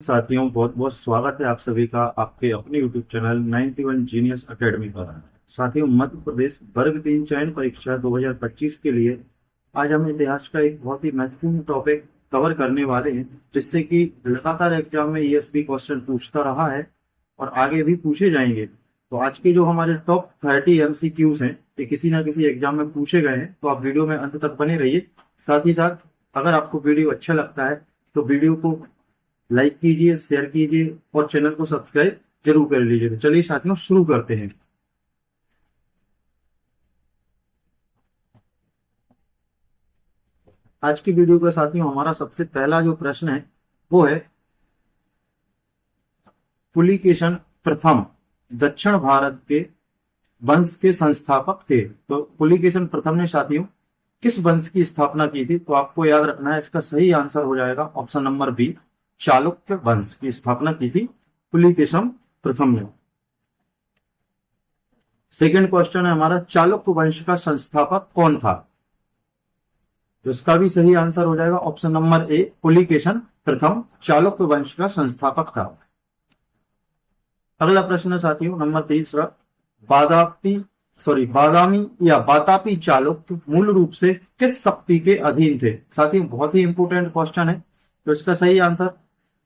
साथियों, बहुत बहुत स्वागत है आप सभी का आपके अपने YouTube चैनल 91 जीनियस एकेडमी पर। साथियों, मध्य प्रदेश वर्ग 3 चयन परीक्षा 2025 के लिए आज हम इतिहास का एक बहुत ही महत्वपूर्ण टॉपिक कवर करने वाले हैं, जिससे कि लगातार एग्जाम में ईएसपी क्वेश्चन पूछता रहा है और आगे भी पूछे जाएंगे। तो आज के जो हमारे टॉप 30 MCQs हैं, ये किसी ना किसी एग्जाम में पूछे गए हैं, तो आप वीडियो में अंत तक बने रहिए। साथ ही साथ अगर आपको वीडियो अच्छा लगता है तो वीडियो को लाइक कीजिए, शेयर कीजिए और चैनल को सब्सक्राइब जरूर कर लीजिए। तो चलिए साथियों, शुरू करते हैं। आज की वीडियो का साथियों हमारा सबसे पहला जो प्रश्न है वो है, पुलिकेशन प्रथम दक्षिण भारत के वंश के संस्थापक थे। तो पुलिकेशन प्रथम ने साथियों किस वंश की स्थापना की थी? तो आपको याद रखना है, इसका सही आंसर हो जाएगा ऑप्शन नंबर बी, चालुक्य वंश की स्थापना की थी पुलिकेशन प्रथम ने। सेकंड क्वेश्चन है हमारा, चालुक्य वंश का संस्थापक कौन था? तो इसका भी सही आंसर हो जाएगा ऑप्शन नंबर ए, पुलिकेशन प्रथम चालुक्य वंश का संस्थापक था। अगला प्रश्न है साथियों नंबर तीसरा, बादामी या बातापी चालुक्य मूल रूप से किस शक्ति के अधीन थे? साथियों बहुत ही इंपोर्टेंट क्वेश्चन है। तो इसका सही आंसर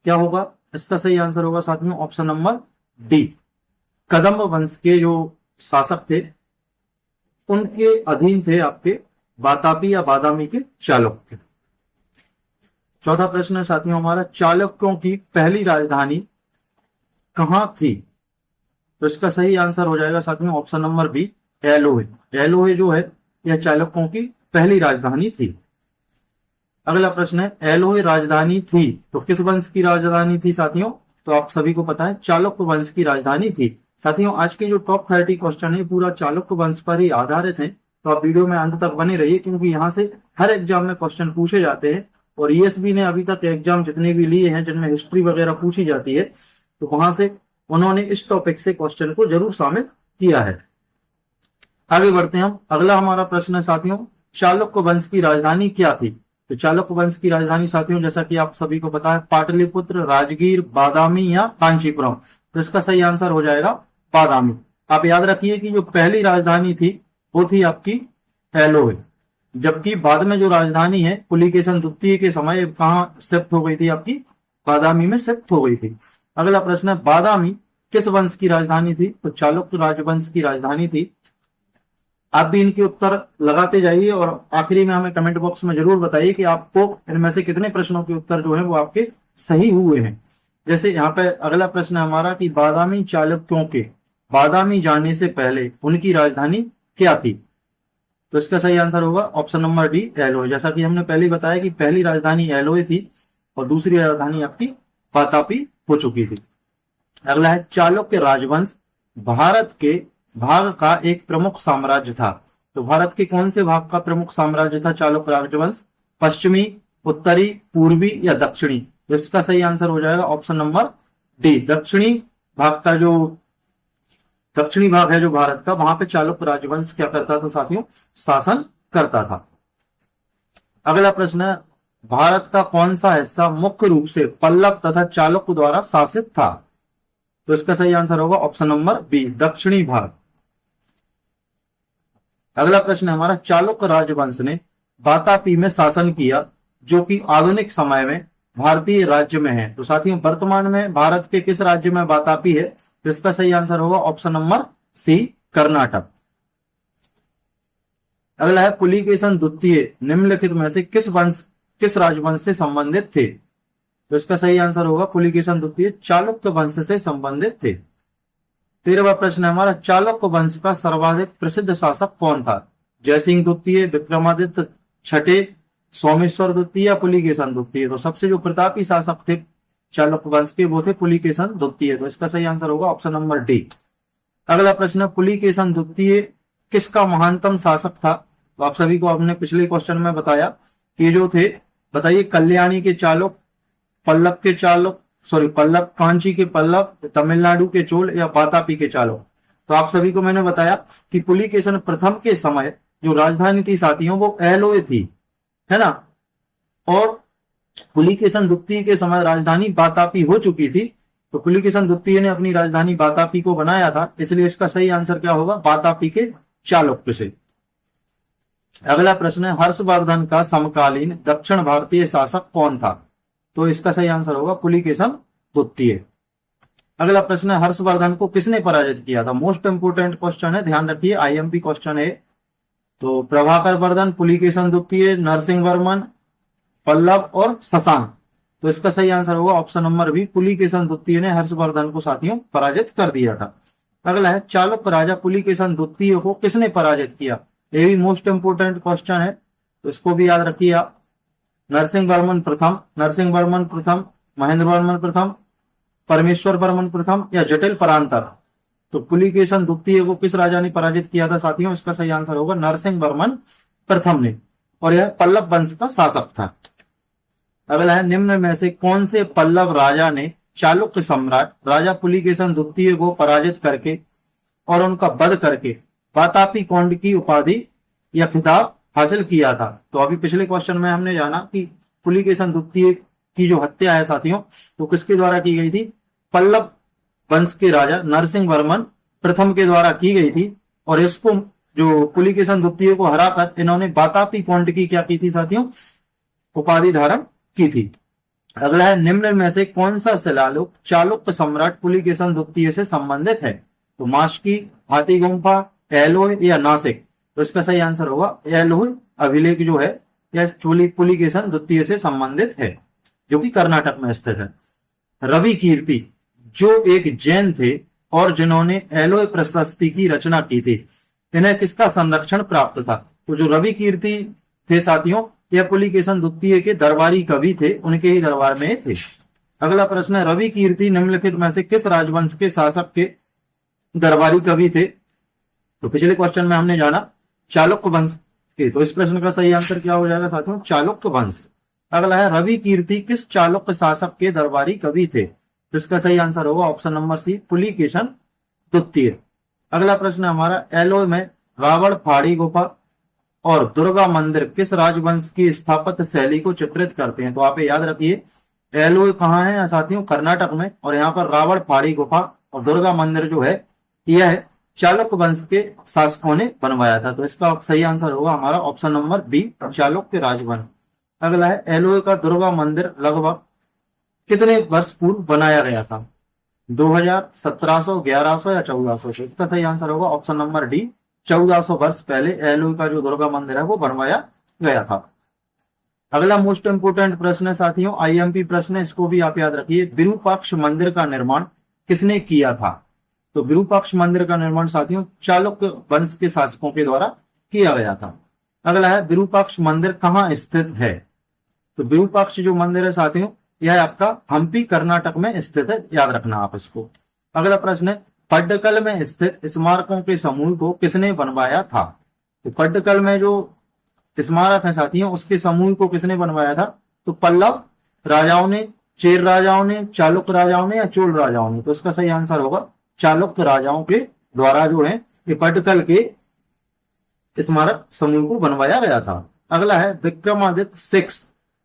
क्या होगा? इसका सही आंसर होगा साथियों ऑप्शन नंबर डी, कदम्ब वंश के जो शासक थे उनके अधीन थे आपके बातापी या बादामी के चालुक्य। चौथा प्रश्न है साथियों हमारा, चालुक्यों की पहली राजधानी कहां थी? तो इसका सही आंसर हो जाएगा साथियों ऑप्शन नंबर बी, एलोहे। एलोहे जो है यह चालुक्यों की पहली राजधानी थी। अगला प्रश्न है, एलोहे राजधानी थी तो किस वंश की राजधानी थी साथियों? तो आप सभी को पता है चालुक्य वंश की राजधानी थी। साथियों आज के जो टॉप 30 क्वेश्चन है पूरा चालुक्य वंश पर ही आधारित है, तो आप वीडियो में अंत तक बने रहिए, क्योंकि यहाँ से हर एग्जाम में क्वेश्चन पूछे जाते हैं। और ईएसबी ने अभी तक एग्जाम जितने भी लिए हैं जिनमें हिस्ट्री वगैरह पूछी जाती है, तो वहां से उन्होंने इस टॉपिक से क्वेश्चन को जरूर शामिल किया है। आगे बढ़ते हैं हम। अगला हमारा प्रश्न है साथियों, चालुक्य वंश की राजधानी क्या थी? तो चालुक्य वंश की राजधानी साथियों जैसा कि आप सभी को पता है, पाटलिपुत्र, राजगीर, बादामी या कांचीपुरम। तो इसका सही आंसर हो जाएगा बादामी। आप याद रखिए कि जो पहली राजधानी थी वो थी आपकी एलोहे, जबकि बाद में जो राजधानी है पुलिकेशन द्वितीय के समय कहां शिफ्ट हो गई थी? आपकी बादामी में शिफ्ट हो गई थी। अगला प्रश्न है, बादामी किस वंश की राजधानी थी? तो चालुक्य राजवंश की राजधानी थी। आप भी इनके उत्तर लगाते जाइए और आखिरी में हमें कमेंट बॉक्स में जरूर बताइए कि आपको इनमें से कितने प्रश्नों के उत्तर जो है वो आपके सही हुए हैं। जैसे यहाँ पे अगला प्रश्न है हमारा कि बादामी चालुक्यों के बादामी जाने से पहले उनकी राजधानी क्या थी? तो इसका सही आंसर होगा ऑप्शन नंबर डी, एलोहे। जैसा कि हमने पहले बताया कि पहली राजधानी एलोहे थी और दूसरी राजधानी आपकी बातापी हो चुकी थी। अगला है, चालुक्य राजवंश भारत के भाग का एक प्रमुख साम्राज्य था। तो भारत के कौन से भाग का प्रमुख साम्राज्य था चालुक्य राजवंश? पश्चिमी, उत्तरी, पूर्वी या दक्षिणी? तो इसका सही आंसर हो जाएगा ऑप्शन नंबर डी, दक्षिणी भाग का। जो दक्षिणी भाग है जो भारत का, वहां पे चालुक्य राजवंश क्या करता था साथियों? शासन करता था। अगला प्रश्न है, भारत का कौन सा हिस्सा मुख्य रूप से पल्लव तथा चालुक्य द्वारा शासित था? तो इसका सही आंसर होगा ऑप्शन नंबर बी, दक्षिणी भाग। अगला प्रश्न है हमारा, चालुक्य राजवंश ने बातापी में शासन किया जो कि आधुनिक समय में भारतीय राज्य में है। तो साथियों वर्तमान में भारत के किस राज्य में बातापी है? तो इसका सही आंसर होगा ऑप्शन नंबर सी, कर्नाटक। अगला है, पुलिकेशन द्वितीय निम्नलिखित में से किस राजवंश से संबंधित थे? तो इसका सही आंसर होगा पुलिकेशन द्वितीय चालुक्य वंश से संबंधित थे। 13वां प्रश्न है हमारा, चालुक्य वंश का सर्वाधिक प्रसिद्ध शासक कौन था? जयसिंह द्वितीय, विक्रमादित्य छठे, सोमेश्वर द्वितीय या पुलिकेशन द्वितीय? तो सबसे जो प्रतापी शासक थे चालुक्य वंश के वो थे पुलिकेशन द्वितीय। तो इसका सही आंसर होगा ऑप्शन नंबर डी। अगला प्रश्न है, पुलिकेशन द्वितीय किसका महानतम शासक था? तो आप सभी को आपने पिछले क्वेश्चन में बताया कि जो थे, बताइए, कल्याणी के चालुक, पल्लव के चालुक, पल्लव, कांची के पल्लव, तमिलनाडु के चोल या बातापी के चालुक? तो आप सभी को मैंने बताया कि पुलिकेशन प्रथम के समय जो राजधानी थी साथियों वो एलोहे थी, है ना। और पुलिकेशन द्वितीय के समय राजधानी वातापी हो चुकी थी, तो पुलिकेशन द्वितीय ने अपनी राजधानी वातापी को बनाया था, इसलिए इसका सही आंसर क्या होगा, वातापी के चालुक्य से। अगला प्रश्न है हर्षवर्धन का समकालीन दक्षिण भारतीय शासक कौन था, तो इसका सही आंसर होगा पुलिकेशन द्वितीय। अगला प्रश्न है हर्षवर्धन को किसने पराजित किया था, मोस्ट इंपोर्टेंट क्वेश्चन है, ध्यान रखिए, आईएमपी क्वेश्चन है। तो प्रभाकर वर्धन, पुलिकेशन द्वितीय, नरसिंह वर्मन, पल्लव और शशांक, तो इसका सही आंसर होगा ऑप्शन नंबर बी, पुलिकेशन द्वितीय ने हर्षवर्धन को साथियों पराजित कर दिया था। अगला है चालुक्य राजा पुलिकेशन द्वितीय को किसने पराजित किया, ये भी मोस्ट इंपोर्टेंट क्वेश्चन है, तो इसको भी याद रखिए आप। नरसिंह वर्मन प्रथम, नरसिंह वर्मन प्रथम, महेंद्र वर्मन प्रथम, परमेश्वर वर्मन प्रथम या जटिल परांतर, तो पुलिकेशन द्वितीय को किस राजा ने पराजित किया था साथियों, इसका सही आंसर होगा नरसिंह वर्मन प्रथम ने, और यह पल्लव वंश का शासक था। अगला है निम्न में से कौन से पल्लव राजा ने चालुक्य सम्राट राजा पुलिकेशन द्वितीय को पराजित करके और उनका वध करके वातापी कौंड की उपाधि या खिताब हासिल किया था। तो अभी पिछले क्वेश्चन में हमने जाना कि पुलिकेशन द्वितीय की जो हत्या है साथियों, तो किसके द्वारा की गई थी, पल्लव वंश के राजा नरसिंह वर्मन प्रथम के द्वारा की गई थी, और इसको जो पुलिकेशन द्वितीय को हराकर इन्होंने वातापी कौंड की क्या की थी साथियों, उपाधि धारण की थी। अगला है निम्न में से कौन सा शिलालेख चालुक्य सम्राट पुलिकेशन द्वितीय से संबंधित है, तो मास्की, हाथी गुम्फा, एलोय या नासिक, तो इसका सही आंसर होगा एलोय अभिलेख जो है यह पुलिकेशन द्वितीय से संबंधित है, जो कि कर्नाटक में स्थित है। रवि कीर्ति जो एक जैन थे और जिन्होंने एलोय प्रशस्ति की रचना की थी, इन्हें किसका संरक्षण प्राप्त था, तो जो रवि कीर्ति थे साथियों यह पुलिकेशन द्वितीय के दरबारी कवि थे, उनके ही दरबार में थे। अगला प्रश्न है रवि कीर्ति निम्नलिखित में से किस राजवंश के शासक के दरबारी कवि थे, तो पिछले क्वेश्चन में हमने जाना चालुक्य वंश के, तो इस प्रश्न का सही आंसर क्या हो जाएगा साथियों, चालुक्य वंश। अगला है रवि कीर्ति किस चालुक्य शासक के दरबारी कवि थे, तो इसका सही आंसर होगा ऑप्शन नंबर सी, पुलिकेशन द्वितीय। अगला प्रश्न हमारा एलोय में रावण फाड़ी गुफा और दुर्गा मंदिर किस राजवंश की स्थापत्य शैली को चित्रित करते हैं, तो आप याद रखिए एलोय कहाँ है साथियों, कर्नाटक में, और यहाँ पर रावण फाड़ी गुफा और दुर्गा मंदिर जो है यह चालुक्य वंश के शासकों ने बनवाया था, तो इसका सही आंसर होगा हमारा ऑप्शन नंबर बी, चालुक्य राजवंश। अगला है एलोय का दुर्गा मंदिर लगभग कितने वर्ष पूर्व बनाया गया था, 2000, 1700, 1100 या 1400, तो इसका सही आंसर होगा ऑप्शन नंबर डी, 1400 वर्ष पहले एलोय का जो दुर्गा मंदिर है वो बनवाया गया था। अगला मोस्ट इंपोर्टेंट प्रश्न है साथियों, आईएमपी प्रश्न है, इसको भी आप याद रखिए, विरूपाक्ष मंदिर का निर्माण किसने किया था, तो विरूपाक्ष मंदिर का निर्माण साथियों चालुक्य वंश के शासकों के द्वारा किया गया था। अगला है विरूपाक्ष मंदिर कहाँ स्थित है, तो विरूपाक्ष जो मंदिर है साथियों यह आपका हम्पी कर्नाटक में स्थित है, याद रखना आप इसको। अगला प्रश्न है पड्डकल में स्थित स्मारकों के समूह को किसने बनवाया था, तो पड्डकल में जो स्मारक है साथियों उसके समूह को किसने बनवाया था, तो पल्लव राजाओं ने, चेर राजाओं ने, चालुक्य राजाओं ने या चोल राजाओं ने, तो इसका सही आंसर होगा चालुक्य राजाओं के द्वारा जो है ये पड्डकल के स्मारक समूह को बनवाया गया था। अगला है विक्रमादित्य 6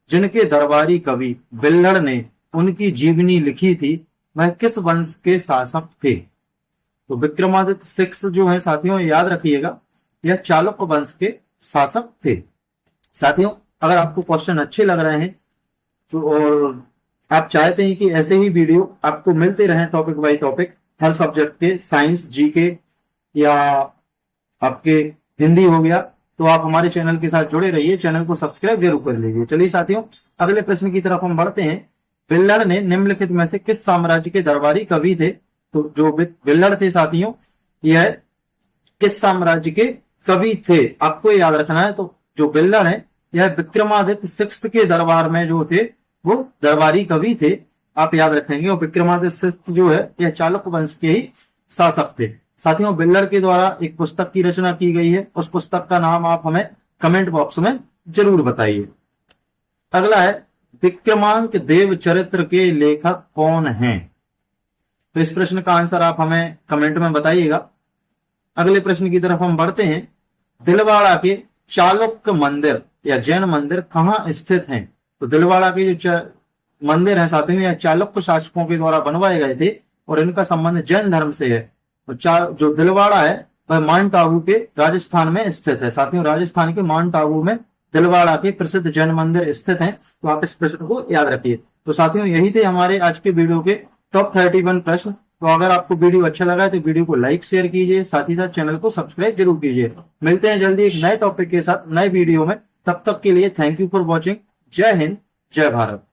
जिनके दरबारी कवि बिल्हड़ ने उनकी जीवनी लिखी थी वह किस वंश के शासक थे, तो विक्रमादित्य 6 जो है साथियों याद रखिएगा यह चालुक्य वंश के शासक थे। साथियों अगर आपको क्वेश्चन अच्छे लग रहे हैं तो और आप चाहते हैं कि ऐसे ही वीडियो आपको मिलते रहे topic by topic her subject के, साइंस, जीके या आपके हिंदी हो गया, तो आप हमारे चैनल के साथ जुड़े रहिए, चैनल को सब्सक्राइब जरूर कर लीजिए। चलिए साथियों अगले प्रश्न की तरफ हम बढ़ते हैं। बिल्हड़ ने निम्नलिखित में से किस साम्राज्य के दरबारी कवि थे, तो जो बिल्हड़ थे साथियों यह किस साम्राज्य के कवि थे, आपको याद रखना है। तो जो बिल्हड़ है यह विक्रमादित्य 6 के दरबार में जो थे वो दरबारी कवि थे, आप याद रखेंगे। और विक्रमादित्य 6 जो है यह चालुक्य वंश के ही शासक थे। साथियों बिल्हड़ के द्वारा एक पुस्तक की रचना की गई है, उस पुस्तक का नाम आप हमें कमेंट बॉक्स में जरूर बताइए। अगला है विक्रमांक देव चरित्र के लेखक कौन हैं, तो इस प्रश्न का आंसर आप हमें कमेंट में बताइएगा। अगले प्रश्न की तरफ हम बढ़ते हैं। दिलवाड़ा के चालुक्य मंदिर या जैन मंदिर कहाँ स्थित हैं, तो दिलवाड़ा के जो मंदिर है साथियों, यह चालुक्य शासकों के द्वारा बनवाए गए थे और इनका संबंध जैन धर्म से है। तो जो दिलवाड़ा है वह माउंट आबू के राजस्थान में स्थित है। साथियों राजस्थान के माउंट आबू में दिलवाड़ा के प्रसिद्ध जैन मंदिर स्थित हैं। तो आप इस प्रश्न को याद रखिए। तो साथियों यही थे हमारे आज के वीडियो के टॉप 31 प्रश्न। तो अगर आपको वीडियो अच्छा लगा है तो वीडियो को लाइक शेयर कीजिए, साथ ही साथ चैनल को सब्सक्राइब जरूर कीजिए। मिलते हैं जल्दी एक नए टॉपिक के साथ नए वीडियो में। तब तक के लिए थैंक यू फॉर वॉचिंग। जय हिंद, जय भारत।